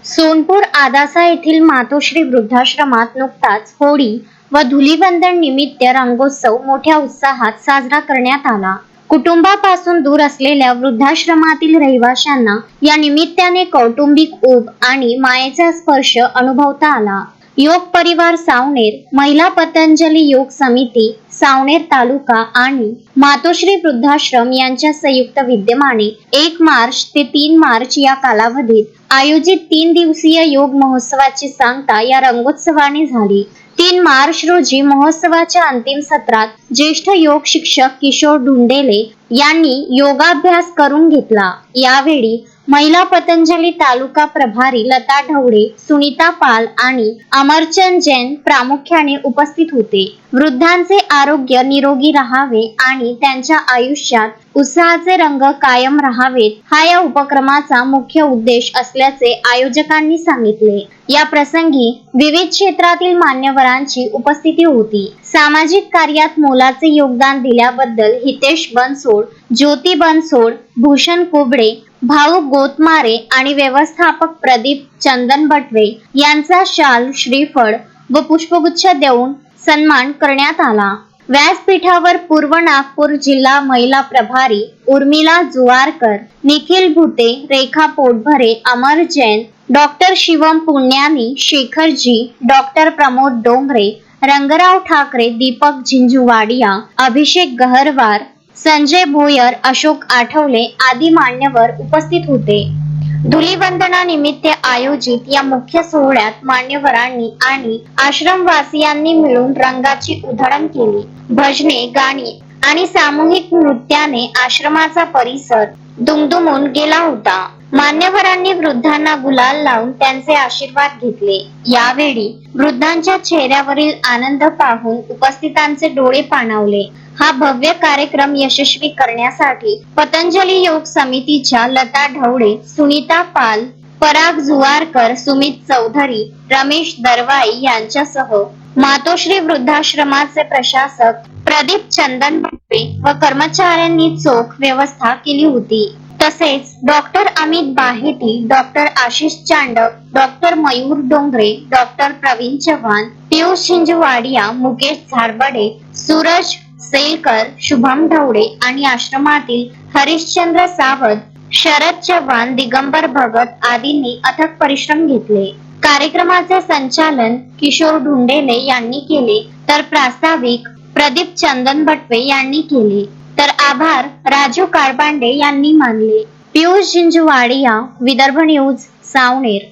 सोनपूर आदासा येथील मातोश्री वृद्धाश्रमात नुकताच होळी व धुलीवंदन निमित्त रंगोत्सव मोठ्या उत्साहात साजरा करण्यात आला. कुटुंबापासून दूर असलेल्या वृद्धाश्रमातील रहिवाशांना या निमित्ताने कौटुंबिक ऊब आणि मायेचा स्पर्श अनुभवता आला. योग परिवार सावनेर, महिला पतंजली योग समिती सावनेर तालुका आणि मातोश्री वृद्धाश्रम यांच्या संयुक्त विद्यमाने 1 मार्च ते 3 मार्च या कालावधीत आयोजित 3 दिवसीय योग महोत्सवाची सांगता या रंगोत्सवाने झाली. 3 मार्च रोजी महोत्सवाच्या अंतिम सत्रात ज्येष्ठ योग शिक्षक किशोर ढुंडेले यांनी योगाभ्यास करून घेतला. यावेळी महिला पतंजली तालुका प्रभारी लता ढवळे, सुनीता पाल आणि अमरचंद जैन प्रामुख्याने उपस्थित होते. वृद्धांचे आरोग्य निरोगी राहावे आणि त्यांच्या आयुष्यात उत्साहाचे रंग कायम राहावेत हा या उपक्रमाचा मुख्य उद्देश असल्याचे आयोजकांनी सांगितले. या प्रसंगी विविध क्षेत्रातील मान्यवरांची उपस्थिती होती. सामाजिक कार्यात मोलाचे योगदान दिल्याबद्दल हितेश बनसोड, ज्योती बनसोड, भूषण कुबडे, भाऊ गोतमारे आणि व्यवस्थापक प्रदीप चंदन बटवे यांचा शाल, श्रीफळ व पुष्पगुच्छ देऊन सन्मान करण्यात आला. व्यासपीठावर पूर्व नागपूर जिल्हा महिला प्रभारी उर्मिला जुवारकर, निखिल भुते, रेखा पोटभरे, अमर जैन, डॉक्टर शिवम पुण्यानी, शेखर जी, डॉक्टर प्रमोद डोंगरे, रंगराव ठाकरे, दीपक झिंझुवाडिया, अभिषेक गहरवार, संजय भोयर, अशोक आठवले आदी मान्यवर उपस्थित होते. धुलीवंदनानिमित्त आयोजित या मुख्य सोहळ्यात मान्यवरांनी आणि आश्रमवासियांनी मिळून रंगाची उधळण केली. भजने, गाणी आणि सामूहिक नृत्याने आश्रमाचा परिसर दुमदुमून गेला होता. मान्यवरांनी वृद्धांना गुलाल लावून त्यांचे आशीर्वाद घेतले. यावेळी वृद्धांच्या चेहऱ्यावरील आनंद पाहून उपस्थितांचे डोळे पाणावले. हा भव्य कार्यक्रम यशस्वी करण्यासाठी पतंजली योग समितीच्या लता ढवळे, सुनीता पाल, पराग जुवारकर, सुमित चौधरी, रमेश दरवाई यांच्यासह मातोश्री वृद्धाश्रमाचे प्रशासक प्रदीप चंदन बटवे व कर्मचाऱ्यांनी चोख व्यवस्था केली होती. तसेच doctor Amit Baheti, doctor Ashish Chandak, doctor Mayur Dongre, doctor Pravin Chavan, Piyush Jhinjhuwadia, Mukesh Jharbade, Suraj Selkar, Shubham Dhawale आणि आश्रमातील हरिश्चंद्र सावंत, शरद चव्हाण, दिगंबर भगत आदींनी अथक परिश्रम घेतले. कार्यक्रमाचे संचालन किशोर ढुंडेले यांनी केले तर प्रास्ताविक प्रदीप चंदन बटवे यांनी केले, तर आभार राजू कारबांडे यांनी मानले. पियुष झिंझुवाडिया, विदर्भ न्यूज, सावनेर.